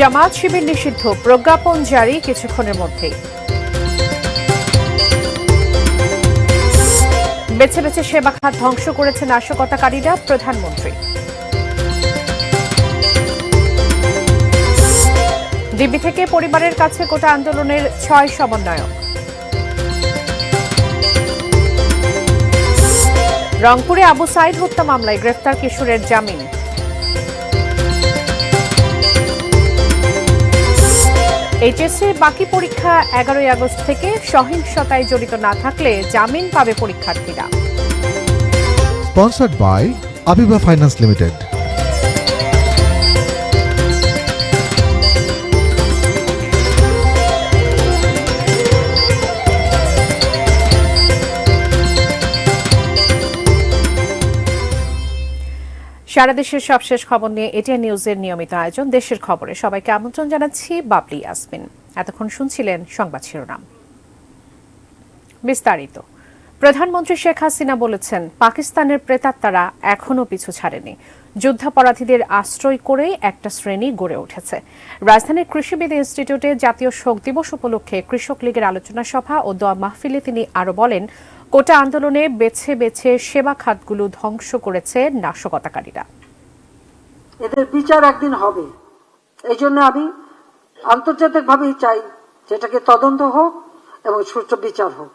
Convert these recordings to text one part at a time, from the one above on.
জামায়াত শিবির নিষিদ্ধ, প্রজ্ঞাপন জারি কিছুক্ষণের মধ্যেই। বেছে বেছে সেবা খাত ধ্বংস করেছে নাশকতাকারীরা, প্রধানমন্ত্রী। ডিবি থেকে পরিবারের কাছে কোটা আন্দোলনের 6 সমন্বয়ক। রংপুরে আবু সাইদ হত্যা মামলায় গ্রেফতার কিশোরের জামিন। এইচএসসির বাকি পরীক্ষা 11 আগস্ট থেকে, সহিংসতায় জড়িত না থাকলে জামিন পাবে পরীক্ষার্থীরা। Sponsored by Abiba finance limited. সারা দেশের সবশেষ খবর নিয়ে এটিএন নিউজের নিয়মিত আয়োজন দেশের খবরে সবাইকে আমন্ত্রণ জানাচ্ছি। বাবলি ইয়াসমিন। এতক্ষণ শুনছিলেন সংবাদ শিরোনাম। বিস্তারিত। প্রধানমন্ত্রী শেখ হাসিনা বলেছেন, পাকিস্তানের প্রেতাত্মারা এখনও পিছু ছাড়েনি। যুদ্ধাপরাধীদের আশ্রয় করে একটা শ্রেণী গড়ে উঠেছে। রাজধানীর কৃষিবিদ ইনস্টিটিউটে জাতীয় শোক দিবস উপলক্ষে কৃষক লীগের আলোচনা সভা ও দোয়া মাহফিলে তিনি আরো বলেন, কোটা আন্দোলনে বেছে বেছে সেবা খাতগুলো ধ্বংস করেছে নাশকতাকারীরা। এদের বিচার একদিন হবে। এই জন্য আমি আন্তর্জাতিকভাবেই চাই যেটাকে তদন্ত হোক এবং সুষ্ঠু বিচার হোক।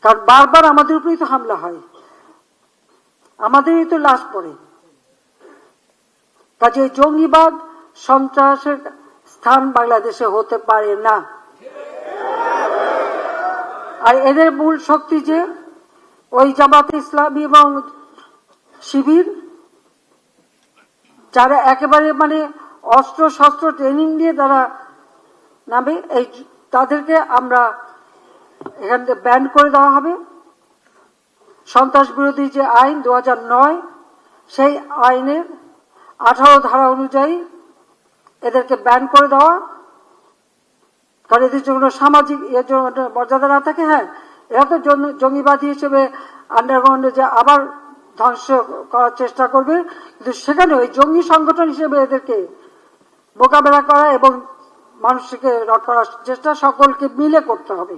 কারণ বারবার আমাদের উপরেই তো হামলা হয়, আমাদেরই তো লাশ পড়ে। কাজে জঙ্গিবাদ সন্ত্রাসের স্থান বাংলাদেশে হতে পারে না। আর এদের মূল শক্তি যে ওই জামাতে ইসলামী এবং শিবির, যারা একেবারে অস্ত্র শস্ত্র ট্রেনিং দিয়ে তারা নামে, এই তাদেরকে আমরা এখান থেকে ব্যান করে দেওয়া হবে। সন্ত্রাস বিরোধী যে আইন 2009, সেই আইনের 18 ধারা অনুযায়ী এদেরকে ব্যান করে দেওয়া। কারণ এদের জন্য সামাজিক মর্যাদা না থাকে। হ্যাঁ, এরা তো জঙ্গিবাদী হিসেবে আন্ডারগ্রাউন্ডে যে আবার ধ্বংস করার চেষ্টা করবে, কিন্তু সেখানে ওই জঙ্গি সংগঠন হিসেবে এদেরকে মোকাবেলা করা এবং মানুষকে রদ করার চেষ্টা সকলকে মিলে করতে হবে।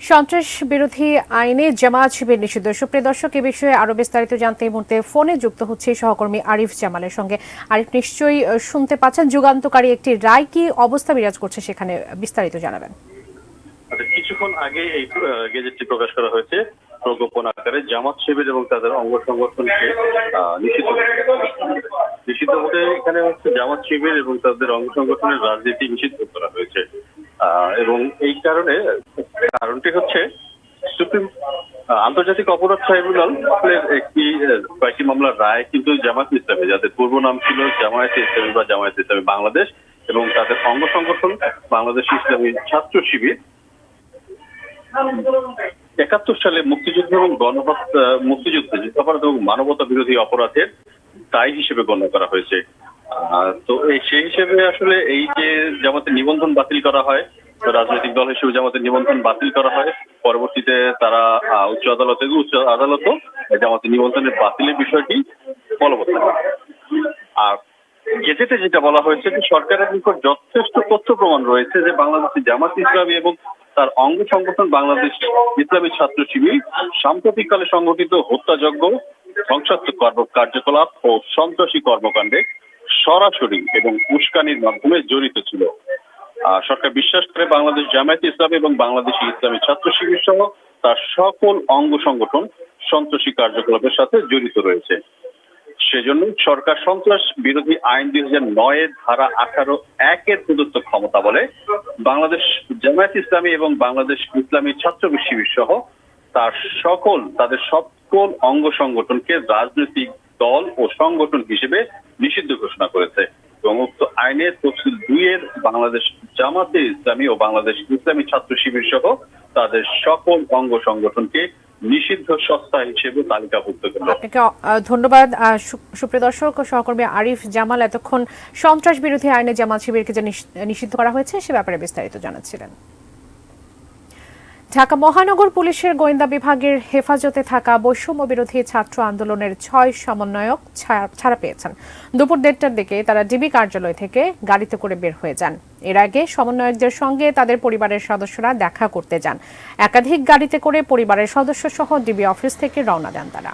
সন্ত্রাস বিরোধী আইনে জামায়াত শিবির নিষিদ্ধ। সুপ্রিয় দর্শক, এ বিষয়ে আরো বিস্তারিত জানতে এই মুহূর্তে ফোনে যুক্ত হচ্ছে সহকর্মী আরিফ জামালের সঙ্গে। আরিফ, নিশ্চয়ই শুনতে পাচ্ছেন, যুগান্তকারী একটি রায়, কি অবস্থা বিরাজ করছে সেখানে, বিস্তারিত জানাবেন। কিছুক্ষণ আগে এই গেজেটটি প্রকাশ করা হয়েছে। প্রজ্ঞাপন আকারে জামাত শিবির এবং তাদের অঙ্গ সংগঠনকে নিষিদ্ধ হতে এখানে হচ্ছে জামাত শিবির এবং তাদের অঙ্গ সংগঠনের রাজনীতি নিষিদ্ধ করা হয়েছে। এবং এই কারণটি হচ্ছে সুপ্রিম আন্তর্জাতিক অপরাধ ট্রাইব্যুনালের কয়েকটি মামলার রায় কিন্তু জামায়াত ইসলামী, যাদের পূর্ব নাম ছিল জামায়াত ইসলামী বা জামায়াত ইসলামী বাংলাদেশ, এবং তাদের অঙ্গ সংগঠন বাংলাদেশ ইসলামী ছাত্র শিবির 71 সালে মুক্তিযুদ্ধ এবং মুক্তিযুদ্ধে যুদ্ধাপরাধ এবং মানবতা বিরোধী অপরাধের দায় হিসেবে গণ্য করা হয়েছে। তো সেই হিসেবে আসলে এই যে জামাতের নিবন্ধন বাতিল করা হয়, রাজনৈতিক দল হিসেবে জামাতের নিবন্ধন বাতিল করা হয়, পরবর্তীতে তারা উচ্চ আদালতও জামাতের নিবন্ধনের বাতিলের বিষয়টি বলবৎ থাকে। আর গেজেটে যেটা বলা হয়েছে যে সরকারের নিকট যথেষ্ট তথ্য প্রমাণ রয়েছে যে বাংলাদেশের জামাত ইসলামী এবং তার অঙ্গ সংগঠন বাংলাদেশ ইসলামী ছাত্র শিবির সাম্প্রতিককালে সংঘটিত হত্যাযজ্ঞ, ধ্বংসাত্মক কার্যকলাপ ও সন্ত্রাসী কর্মকাণ্ডে সরাসরি এবং উস্কানির মাধ্যমে জড়িত ছিল। সরকার বিশ্বাস করে বাংলাদেশ জামায়াত ইসলামী এবং বাংলাদেশি ইসলামী ছাত্র শিবির সহ তার সকল অঙ্গ সংগঠন সন্ত্রাসী কার্যকলাপের সাথে জড়িত রয়েছে। সেজন্য সরকার সন্ত্রাস বিরোধী আইন 2009 ধারা 18(1) প্রদত্ত ক্ষমতা বলে বাংলাদেশ জামায়াত ইসলামী এবং বাংলাদেশ ইসলামী ছাত্র শিবির সহ তাদের সকল অঙ্গ সংগঠনকে রাজনৈতিক দল ও সংগঠন হিসেবে নিষিদ্ধ ঘোষণা করেছে এবং উক্ত আইনের তফসিল 2 বাংলাদেশ জামাতে ইসলামী ও বাংলাদেশ ইসলামী ছাত্র শিবির সহ তাদের সকল অঙ্গ সংগঠনকে নিষিদ্ধ সংস্থা হিসেবে তালিকাভুক্ত করল। আপনাকে ধন্যবাদ। সুপ্রিয় দর্শক, সহকর্মী আরিফ জামাল এতক্ষণ সন্ত্রাস বিরোধী আইনে জামাত শিবিরকে যে নিষিদ্ধ করা হয়েছে সে ব্যাপারে বিস্তারিত জানাচ্ছিলেন। ঢাকা মহানগর পুলিশের গোয়েন্দা বিভাগের হেফাজতে থাকা বৈষম্য বিরোধী ছাত্র আন্দোলনের 6 সমন্বয়ক ছাড়া পেয়েছেন। দুপুর 1:30টার দিকে তারা ডিবি কার্যালয় থেকে গাড়িতে করে বের হয়ে যান। এর আগে সমন্বয়কদের সঙ্গে তাদের পরিবারের সদস্যরা দেখা করতে যান। একাধিক গাড়িতে করে পরিবারের সদস্য সহ ডিবি অফিস থেকে রওনা দেন তারা।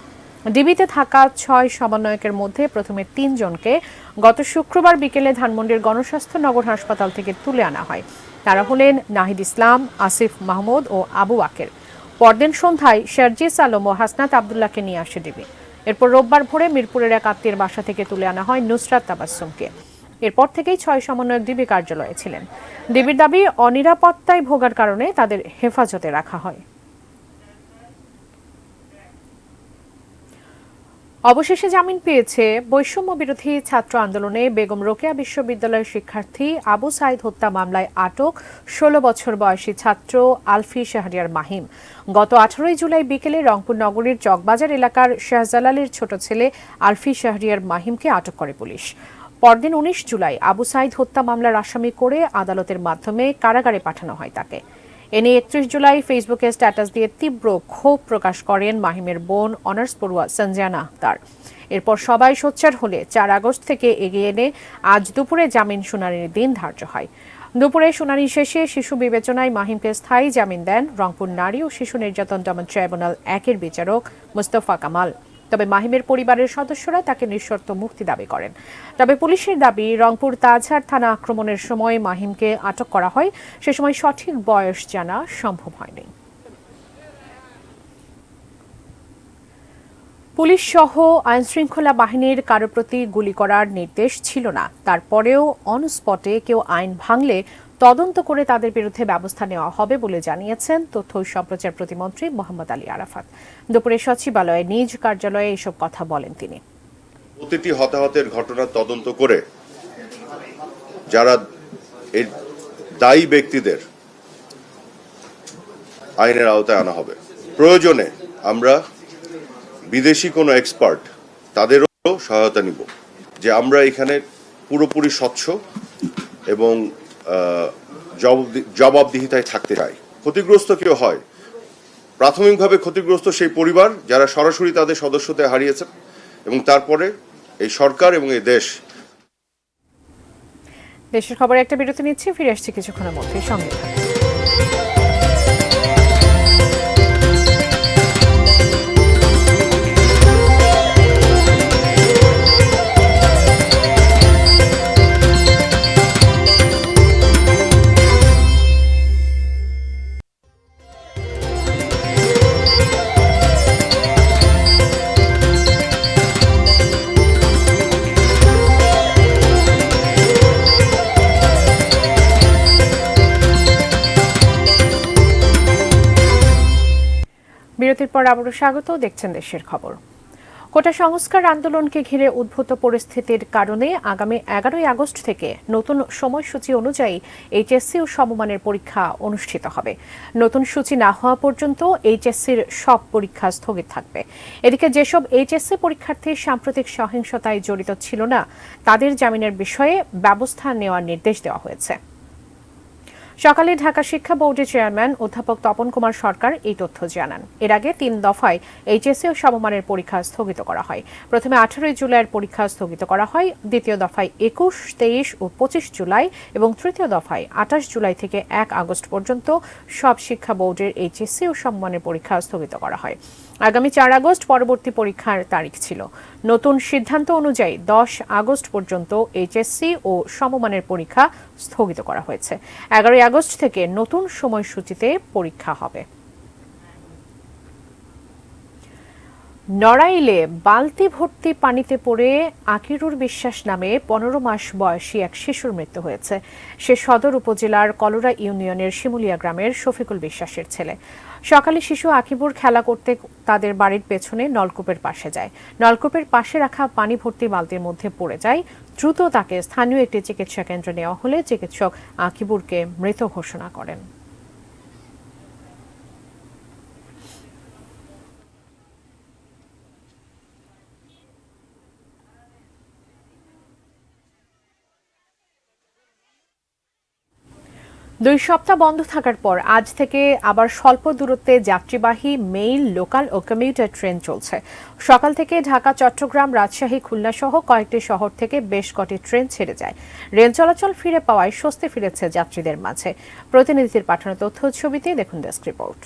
ডিবিতে থাকা 6 সমন্বয়কের মধ্যে প্রথমে 3 জনকে গত শুক্রবার বিকেলে ধানমন্ডির গণস্বাস্থ্য নগর হাসপাতাল থেকে তুলে আনা হয়। তারা হলেন নাহিদ ইসলাম, আসিফ মাহমুদ ও আবু বাকের। পরদিন সন্ধ্যায় শারজিস আলম ও হাসনাত আবদুল্লাহকে নিয়ে আসে ডিবি। এরপর রোববার ভোরে মিরপুরের এক আত্মীয়ের বাসা থেকে তুলে আনা হয় নুসরাত তাবাসসুমকে। এরপর থেকেই 6 সমন্বয়ক ডিবি কার্যালয়ে ছিলেন। ডিবির দাবি, অনিরাপত্তায় ভোগার কারণে তাদের হেফাজতে রাখা হয়। অবশেষে জামিন পেয়েছে বৈষম্য বিরোধী ছাত্র আন্দোলনে বেগম রোকেয়া বিশ্ববিদ্যালয়ের শিক্ষার্থী আবু সাইদ হত্যা মামলায় আটক 16 বছর বয়সী ছাত্র আলফি শাহরিয়ার মাহিম। গত 18 জুলাই বিকেলে রংপুর নগরীর চকবাজার এলাকার শাহজালালের ছোট ছেলে আলফি শাহরিয়ার মাহিমকে আটক করে পুলিশ। পরদিন 19 জুলাই আবু সাইদ হত্যা মামলার আসামি করে আদালতের মাধ্যমে কারাগারে পাঠানো হয় তাকে। এ নিয়ে 31 জুলাই ফেসবুকে স্ট্যাটাস দিয়ে তীব্র ক্ষোভ প্রকাশ করেন মাহিমের বোন অনার্স পড়ুয়া সঞ্জানা আক্তার। এরপর সবাই সোচ্চার হলে 4 আগস্ট থেকে এগিয়ে এনে আজ দুপুরে জামিন শুনানির দিন ধার্য হয়। দুপুরে শুনানি শেষে শিশু বিবেচনায় মাহিমকে স্থায়ী জামিন দেন রংপুর নারী ও শিশু নির্যাতন দমন ট্রাইব্যুনাল 1-এর বিচারক মোস্তফা কামাল। তবে মাহিমের পরিবারের সদস্যরা তাকে নিঃশর্ত মুক্তি দাবি করেন। তবে পুলিশের দাবি, রংপুর তাজহাট থানা আক্রমণের সময় মাহিমকে আটক করা হয়, সে সময় সঠিক বয়স জানা সম্ভব হয়নি। পুলিশ সহ আইনশৃঙ্খলা বাহিনীর কারো প্রতি গুলি করার নির্দেশ ছিল না। তারপরেও অন স্পটে কেউ আইন ভাঙলে তদন্ত করে তাদের বিরুদ্ধে ব্যবস্থা নেওয়া হবে বলে জানিয়েছেন তথ্য ও সম্প্রচার প্রতিমন্ত্রী মোহাম্মদ আলী আরাফাত। দুপুরে সচিবালয়ে নিজ কার্যালয়ে এসব কথা বলেন তিনি। প্রতিটি হতাহতের ঘটনা তদন্ত করে যারা এর দায়ী ব্যক্তিদের আইনের আওতায় আনা হবে। প্রয়োজনে আমরা বিদেশি কোনো এক্সপার্ট তাদেরও সহায়তা নিব, যে আমরা এখানে পুরোপুরি স্বচ্ছ এবং জবাবদিহিতায় থাকতে চাই। ক্ষতিগ্রস্ত কেউ হয়, প্রাথমিকভাবে ক্ষতিগ্রস্ত সেই পরিবার যারা সরাসরি তাদের সদস্যদের হারিয়েছে, এবং তারপরে এই সরকার এবং এই দেশ। দেশের খবরে একটা বিরতি নিচ্ছি, ফিরে আসছি কিছুক্ষণের মধ্যে, সঙ্গে থাকুন। বিরতির পর আবারও স্বাগত, দেখছেন দেশের খবর। কোটা সংস্কার আন্দোলনকে ঘিরে উদ্ভূত পরিস্থিতির কারণে আগামী 11 আগস্ট থেকে নতুন সময়সূচি অনুযায়ী এইচএসসি ও সমমানের পরীক্ষা অনুষ্ঠিত হবে। নতুন সূচি না হওয়া পর্যন্ত এইচএসসির সব পরীক্ষা স্থগিত থাকবে। এদিকে যেসব এইচএসসি পরীক্ষার্থী সাম্প্রতিক সহিংসতায় জড়িত ছিল না, তাদের জামিনের বিষয়ে ব্যবস্থা নেওয়ার নির্দেশ দেওয়া হয়েছে। সকালে ঢাকা শিক্ষা বোর্ডের চেয়ারম্যান অধ্যাপক তপন কুমার সরকার এই তথ্য জানান। এর আগে 3 দফায় এইচএসসি ও সমমানের পরীক্ষা স্থগিত করা হয়। প্রথমে 18 জুলাইয়ের পরীক্ষা স্থগিত করা হয়, দ্বিতীয় দফায় 21, 23 ও 25 জুলাই এবং তৃতীয় দফায় 28 জুলাই থেকে 1 আগস্ট পর্যন্ত সব শিক্ষা বোর্ডের এইচএসসি ও সমমানের পরীক্ষা স্থগিত করা হয়। আগামী 4 আগস্ট পরবর্তী পরীক্ষার তারিখ ছিল। নতুন সিদ্ধান্ত অনুযায়ী 10 আগস্ট পর্যন্ত এইচএসসি ও সমমানের পরীক্ষা স্থগিত করা হয়েছে। 11 আগস্ট থেকে নতুন সময়সূচিতে পরীক্ষা হবে। নড়াইলে বালতি ভর্তি পানিতে পড়ে আকিরুর বিশ্বাস নামে 15 মাস বয়সী এক শিশুর মৃত্যু হয়েছে। সে সদর উপজেলার কলরা ইউনিয়নের শিমুলিয়া গ্রামের শফিকুল বিশ্বাসের ছেলে। সকালে শিশু আকিবুর খেলা করতে তাদের বাড়ির পেছনে নলকূপের পাশে যায়। নলকূপের পাশে রাখা পানি ভর্তি বালতির মধ্যে পড়ে যায়। দ্রুত তাকে স্থানীয় একটি চিকিৎসা কেন্দ্রে নেওয়া হলে চিকিৎসক আকিবুরকে মৃত ঘোষণা করেন। 2 সপ্তাহ বন্ধ থাকার পর আজ থেকে আবার স্বল্প দূরত্বে যাত্রীবাহী মেইল, লোকাল ও কমিউটার ট্রেন চলছে। সকাল থেকে ঢাকা, চট্টগ্রাম, রাজশাহী, খুলনা সহ কয়েকটি শহর থেকে বেশ কটি ট্রেন ছেড়ে যায়। রেল চলাচল ফিরে পাওয়ায় স্বস্তি ফিরেছে যাত্রীদের মাঝে। প্রতিনিধিদের পাঠানো তথ্য ছবিতে দেখুন ডেস্ক রিপোর্ট।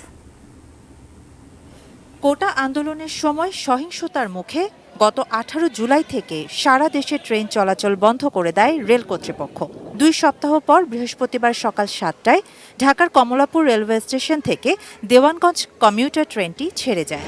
কোটা আন্দোলনের সময় সহিংসতার মুখে গত 18 জুলাই থেকে সারা দেশে ট্রেন চলাচল বন্ধ করে দেয় রেল কর্তৃপক্ষ। 2 সপ্তাহ পর বৃহস্পতিবার সকাল 7টায় ঢাকার কমলাপুর রেলওয়ে স্টেশন থেকে দেওয়ানগঞ্জ কমিউটার ট্রেনটি ছেড়ে যায়।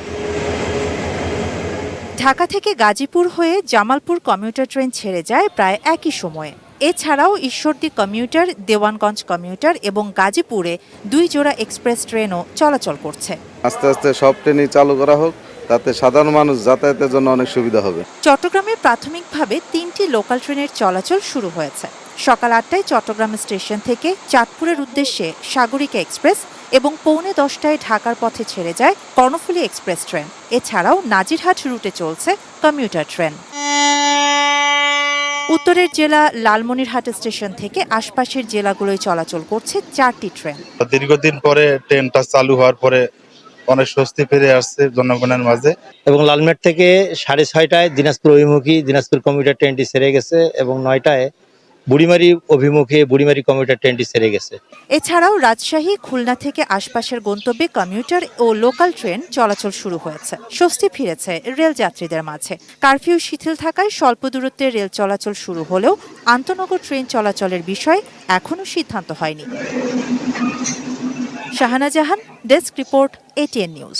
ঢাকা থেকে গাজীপুর হয়ে জামালপুর কমিউটার ট্রেন ছেড়ে যায় প্রায় একই সময়ে। এছাড়াও ঈশ্বরদী কমিউটার, দেওয়ানগঞ্জ কমিউটার এবং গাজীপুরে 2 জোড়া এক্সপ্রেস ট্রেনও চলাচল করছে। আস্তে আস্তে সব ট্রেনই চালু করা হোক, তাতে সাধারণ মানুষ যাতায়াতের জন্য অনেক সুবিধা হবে। চট্টগ্রামে প্রাথমিকভাবে 3টি লোকাল ট্রেনের চলাচল শুরু হয়েছে। সকাল 8টায় চট্টগ্রাম স্টেশন থেকে চাঁদপুরের উদ্দেশ্যে সাগরিকা এক্সপ্রেস এবং পৌনে 10টায় ঢাকার পথে ছেড়ে যায় কর্ণফুলী এক্সপ্রেস ট্রেন। এছাড়াও নাজিরহাট রুটে চলছে কমিউটার ট্রেন। উত্তরের জেলা লালমনিরহাট স্টেশন থেকে আশপাশের জেলাগুলোয় চলাচল করছে 4টি ট্রেন। দীর্ঘদিন পরে ট্রেনটা চালু হওয়ার পরে অনেক স্বস্তি ফিরে আসছে জনগণের মাঝে। এবং লালমেট থেকে 6:30টায় দিনাজপুর অভিমুখী দিনাজপুর কমিউটার ট্রেনটি ছেড়ে গেছে এবং 9টায় বুড়িমারি অভিমুখে বুড়িমারি কমিউটার ট্রেনটি ছেড়ে গেছে। এছাড়াও রাজশাহী, খুলনা থেকে আশপাশের গন্তব্যে কমিউটার ও লোকাল ট্রেন চলাচল শুরু হয়েছে। স্বস্তি ফিরেছে রেল যাত্রীদের মাঝে। কারফিউ শিথিল থাকায় স্বল্প দূরত্বে রেল চলাচল শুরু হলেও আন্তনগর ট্রেন চলাচলের বিষয়ে এখনও সিদ্ধান্ত হয়নি। শাহানা জাহান, ডেস্ক রিপোর্ট, ATN নিউজ।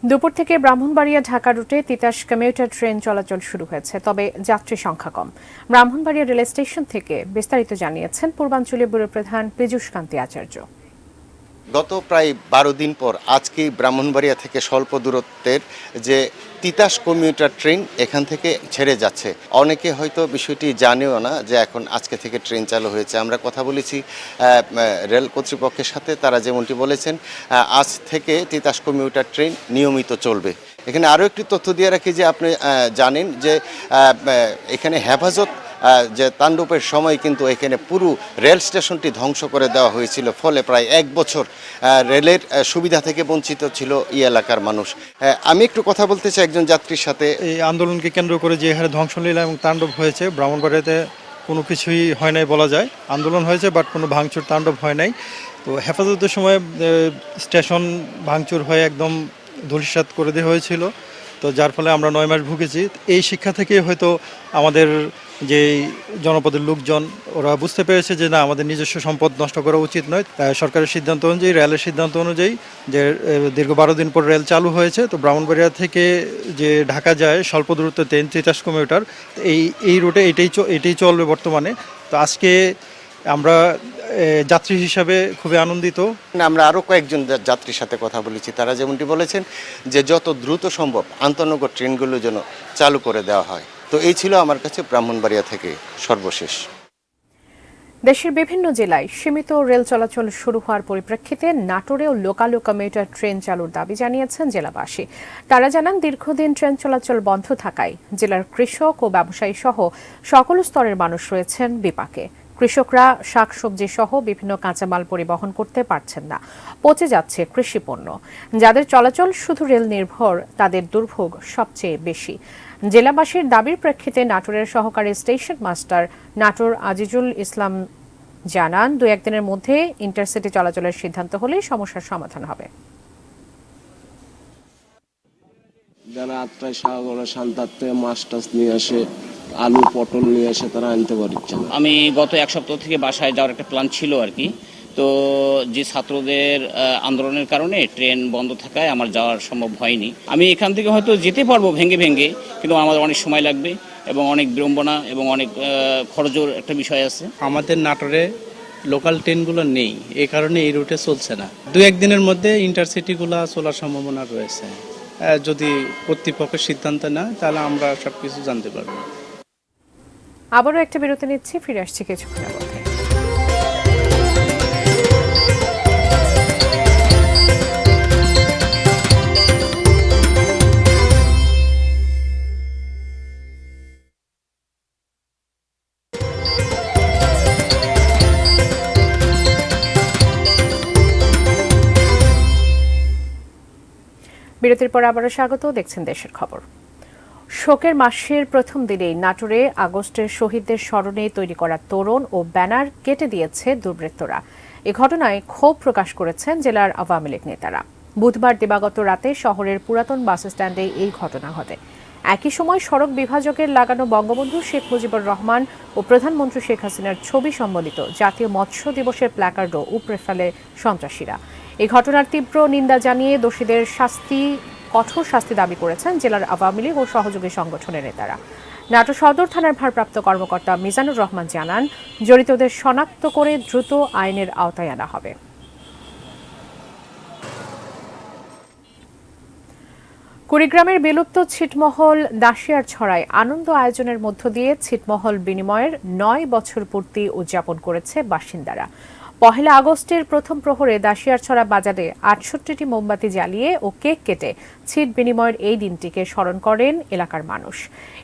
দুপুর থেকে ব্রাহ্মণবাড়িয়া ঢাকা রুটে তিতাস কমিউটার ট্রেন চলাচল শুরু হয়েছে, তবে যাত্রী সংখ্যা কম। ব্রাহ্মণবাড়িয়া রেল স্টেশন থেকে বিস্তারিত জানিয়েছেন পূর্বাঞ্চলীয় ব্যুরো প্রধান পীযূষ কান্তি আচার্য। গত প্রায় 12 দিন পর আজকেই ব্রাহ্মণবাড়িয়া থেকে স্বল্প দূরত্বের যে তিতাস কমিউটার ট্রেন এখান থেকে ছেড়ে যাচ্ছে। অনেকে হয়তো বিষয়টি জানেও না যে এখন আজকে থেকে ট্রেন চালু হয়েছে। আমরা কথা বলেছি রেল কর্তৃপক্ষের সাথে, তারা যেমনটি বলেছেন আজ থেকে তিতাস কমিউটার ট্রেন নিয়মিত চলবে। এখানে আরও একটি তথ্য দিয়ে রাখি যে আপনি জানেন যে এখানে হেফাজত যে তাণ্ডবের সময় কিন্তু এখানে পুরো রেল স্টেশনটি ধ্বংস করে দেওয়া হয়েছিল। ফলে প্রায় 1 বছর রেলের সুবিধা থেকে বঞ্চিত ছিল এই এলাকার মানুষ। আমি একটু কথা বলতে চাই একজন যাত্রীর সাথে। এই আন্দোলনকে কেন্দ্র করে যে হারে ধ্বংসলীলা এবং তাণ্ডব হয়েছে, ব্রাহ্মণবাড়িয়াতে কোনো কিছুই হয় নাই বলা যায়। আন্দোলন হয়েছে বাট কোনো ভাঙচুর তাণ্ডব হয় নাই। তো হেফাজতের সময় স্টেশন ভাঙচুর হয়ে একদম ধূলিসাৎ করে দেওয়া হয়েছিল, তো যার ফলে আমরা 9 মাস ভুগেছি। এই শিক্ষা থেকে হয়তো আমাদের যে জনপদের লোকজন ওরা বুঝতে পেরেছে যে না, আমাদের নিজস্ব সম্পদ নষ্ট করা উচিত নয়। সরকারের সিদ্ধান্ত অনুযায়ী, রেলের সিদ্ধান্ত অনুযায়ী যে দীর্ঘ 12 দিন পর রেল চালু হয়েছে, তো ব্রাহ্মণবাড়িয়া থেকে যে ঢাকা যায় স্বল্প দূরত্ব ট্রেন তিতাস কমিউটার, এই রুটে এটাই চলবে বর্তমানে। তো আজকে আমরা যাত্রী হিসাবে খুবই আনন্দিত। আমরা আরও কয়েকজন যাত্রীর সাথে কথা বলেছি, তারা যেমনটি বলেছেন যে যত দ্রুত সম্ভব আন্তনগর ট্রেনগুলো যেন চালু করে দেওয়া হয়। তো এই ছিল আমার কাছে ব্রাহ্মণবাড়িয়া থেকে সর্বশেষ। দেশের বিভিন্ন জেলায় সীমিত রেল চলাচল শুরু হওয়ার পরিপ্রেক্ষিতে নাটোরেও লোকাল ও কমিউটার ট্রেন চালুর দাবি জানিয়েছেন জেলাবাসী। তারা জানান, দীর্ঘদিন ট্রেন চলাচল বন্ধ থাকায় জেলার কৃষক ও ব্যবসায়ী সহ সকল স্তরের মানুষ রয়েছেন বিপাকে। কৃষকরা শাকসবজি সহ বিভিন্ন কাঁচামাল পরিবহন করতে পারছেন না, পচে যাচ্ছে কৃষি পণ্য। যাদের চলাচল শুধু রেল নির্ভর, তাদের দুর্ভোগ সবচেয়ে বেশি। জেলাবাসীর দাবির প্রেক্ষিতে নাটোরের সহকারী স্টেশন মাস্টার নাটোর আজিজুল ইসলাম জানান, 2-1 দিনের মধ্যে ইন্টারসিটি চলাচলের সিদ্ধান্ত হলেই সমস্যার সমাধান হবে। যারা আত্রায় সাগরে শান্তাতে মাছ টাছ নিয়ে আসে, আলু পটল নিয়ে আসে, তারা আনতে পারছে না। আমি গত 1 সপ্তাহ থেকে বাসায় যাওয়ার একটা প্ল্যান ছিল আর কি। তো যে ছাত্রদের আন্দোলনের কারণে ট্রেন বন্ধ থাকায় আমার যাওয়ার সম্ভব হয়নি। আমি এখান থেকে হয়তো যেতে পারবো ভেঙে ভেঙে, কিন্তু আমার অনেক সময় লাগবে এবং অনেক বিড়ম্বনা এবং অনেক খরচের একটা বিষয় আছে। আমাদের নাটোরে লোকাল ট্রেনগুলো নেই, এই কারণে এই রুটে চলছে না। 2-1 দিনের মধ্যে ইন্টারসিটিগুলো চলার সম্ভাবনা রয়েছে। যদি কর্তৃপক্ষের সিদ্ধান্ত নেয় তাহলে আমরা সবকিছু জানতে পারবো। আবারও একটা বিরতি নিচ্ছি, ফিরে আসছি কিছুক্ষণের মধ্যে। বিরতির পর আবারও স্বাগত, দেখছেন দেশের খবর। শোকের মাসের প্রথম দিনেই নাটোরে আগস্টের শহীদদের স্মরণে তৈরি করা তোরণ ও ব্যানার কেটে দিয়েছে দুর্বৃত্তরা। এ ঘটনায় ক্ষোভ প্রকাশ করেছেন জেলার আওয়ামী লীগ নেতারা। বুধবার দিবাগত রাতে শহরের পুরাতন বাস স্ট্যান্ডে এই ঘটনা ঘটে। একই সময় সড়ক বিভাজকের লাগানো বঙ্গবন্ধু শেখ মুজিবুর রহমান ও প্রধানমন্ত্রী শেখ হাসিনার ছবি সম্বলিত জাতীয় মৎস্য দিবসের প্ল্যাকার্ডও উপড়ে ফেলে সন্ত্রাসীরা। এই ঘটনার তীব্র নিন্দা জানিয়ে দোষীদের কঠোর শাস্তি দাবি করেছেন জেলার আওয়ামী লীগ ও সহযোগী সংগঠনের নেতারা। নাটোর সদর থানার ভারপ্রাপ্ত কর্মকর্তা মিজানুর রহমান জানান, জড়িতদের শনাক্ত করে দ্রুত আইনের আওতায় আনা হবে। কুড়িগ্রামের বিলুপ্ত ছিটমহল দাসিয়ারছড়ায় আনন্দ আয়োজনের মধ্য দিয়ে ছিটমহল বিনিময়ের ৯ বছর পূর্তি উদযাপন করেছে বাসিন্দারা। ১ আগস্টের প্রথম প্রহরে দাসিয়ারছড়া বাজারে ৬৮টি মোমবাতি জ্বালিয়ে ও কেক কেটে ছিট বিনিময়ের এই দিনটিকে স্মরণ করেন এলাকার মানুষ।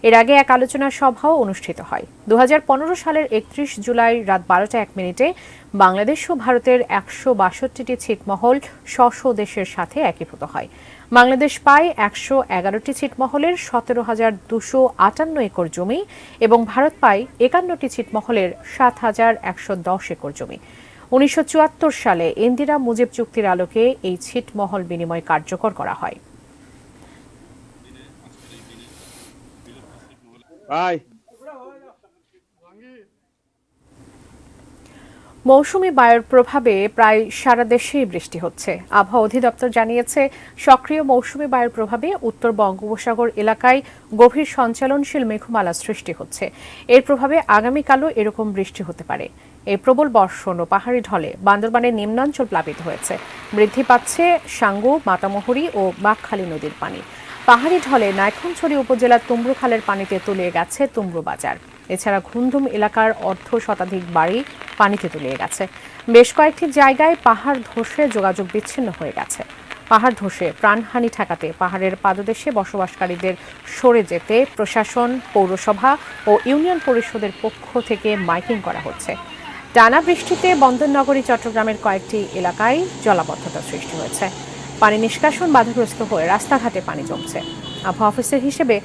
এর আগে এক আলোচনা সভাও অনুষ্ঠিত হয়। ২০১৫ সালের ৩১ জুলাই রাত ১২টা ১ বাংলাদেশ ও ভারতের ১৬২টি ছিটমহল স্ব দেশের সাথে একীভূত হয়। বাংলাদেশ পায় ১১১টি ছিটমহলের ১৭,২৫৮ একর জমি এবং ভারত পায় ৫১টি ছিটমহলের ৭,১১০ একর জমি। ১৯৭৪ সালে ইন্দিরা মুজিব চুক্তির আলোকে এই ছিটমহল বিনিময় কার্যকর করা হয়। মৌসুমি বায়ুর প্রভাবে প্রায় সারা দেশেই বৃষ্টি হচ্ছে। আবহাওয়া অধিদপ্তর জানিয়েছে, সক্রিয় মৌসুমি বায়ুর প্রভাবে উত্তর বঙ্গোপসাগর এলাকায় গভীর সঞ্চালনশীল মেঘমালা সৃষ্টি হচ্ছে। এর প্রভাবে আগামীকালও এরকম বৃষ্টি হতে পারে। এই প্রবল বর্ষণ ও পাহাড়ি ঢলে বান্দরবানের নিম্নাঞ্চল প্লাবিত হয়েছে। বৃদ্ধি পাচ্ছে সাঙ্গু, মাতামুহুরী ও বাঘখালী নদীর পানি। পাহাড়ি ঢলে নাইখনছড়ি উপজেলার তুমরু খালের পানিতে তলিয়ে গেছে তুমরু বাজার। এছাড়া ঘুমধুম এলাকার অর্ধশতাধিক বাড়ি পানিতে তলিয়ে গেছে। বেশ কয়েকটি জায়গায় পাহাড় ধসে যোগাযোগ বিচ্ছিন্ন হয়ে গেছে। পাহাড় ধসে প্রাণহানি ঠেকাতে পাহাড়ের পাদদেশে বসবাসকারীদের সরে যেতে প্রশাসন, পৌরসভা ও ইউনিয়ন পরিষদের পক্ষ থেকে মাইকিং করা হচ্ছে। টানা বৃষ্টিতে বন্দরনগরী চট্টগ্রামের কয়েকটি এলাকায় জলাবদ্ধতা সৃষ্টি হয়েছে। পানি নিষ্কাশন বাধাগ্রস্ত হয়ে রাস্তাঘাটে পানি জমছে। আবহাওয়া অফিসের হিসেবে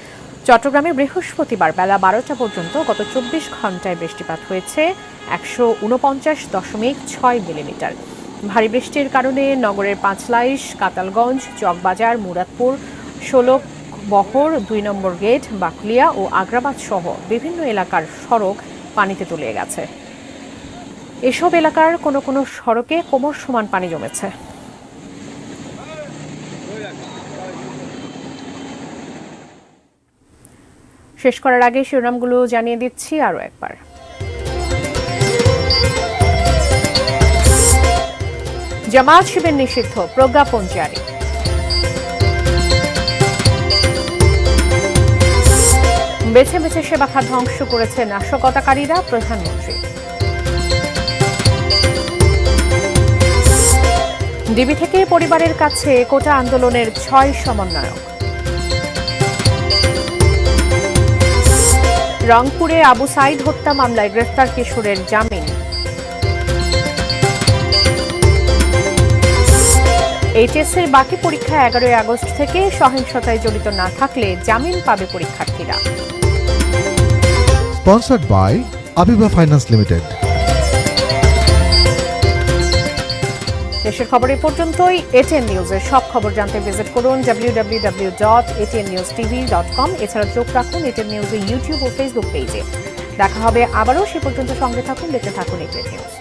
চট্টগ্রামে বৃহস্পতিবার বেলা ১২টা পর্যন্ত গত ২৪ ঘণ্টায় বৃষ্টিপাত হয়েছে ১৪৯.৬ মিলিমিটার। ভারী বৃষ্টির কারণে নগরের পাঁচলাইশ, কাতালগঞ্জ, চকবাজার, মুরাদপুর, ষোলবহর, ২ নম্বর গেট, বাকলিয়া ও আগ্রাবাদ সহ বিভিন্ন এলাকার সড়ক পানিতে তলিয়ে গেছে। এসব এলাকার কোনো কোনো সড়কে কোমর সমান পানি জমেছে। শেষ করার আগে শিরোনামগুলো জানিয়ে দিচ্ছি আরও একবার। জামায়াত শিবির নিষিদ্ধ, প্রজ্ঞাপন জারি। বেছে বেছে সেবা খাত ধ্বংস করেছে নাশকতাকারীরা, প্রধানমন্ত্রী। ডিবি থেকে পরিবারের কাছে কোটা আন্দোলনের ৬ সমন্বয়ক। রংপুরে আবু সাইদ হত্যা মামলায় গ্রেফতার কিশোরের জামিন। এইচএসের বাকি পরীক্ষা ১১ আগস্ট থেকে, সহিংসতায় জড়িত না থাকলে জামিন পাবে পরীক্ষার্থীরা। Sponsored by Abiba finance limited. দেশের খবর এ পর্যন্তই। এটিএন নিউজের সব খবর জানতে ভিজিট করুন www.atnnewstv.com। এছাড়া চোখ রাখুন এটিএন নিউজের ইউটিউব ও ফেসবুক পেজে। দেখা হবে আবারও, সে পর্যন্ত সঙ্গে থাকুন, দেখতে থাকুন এটিএন নিউজ।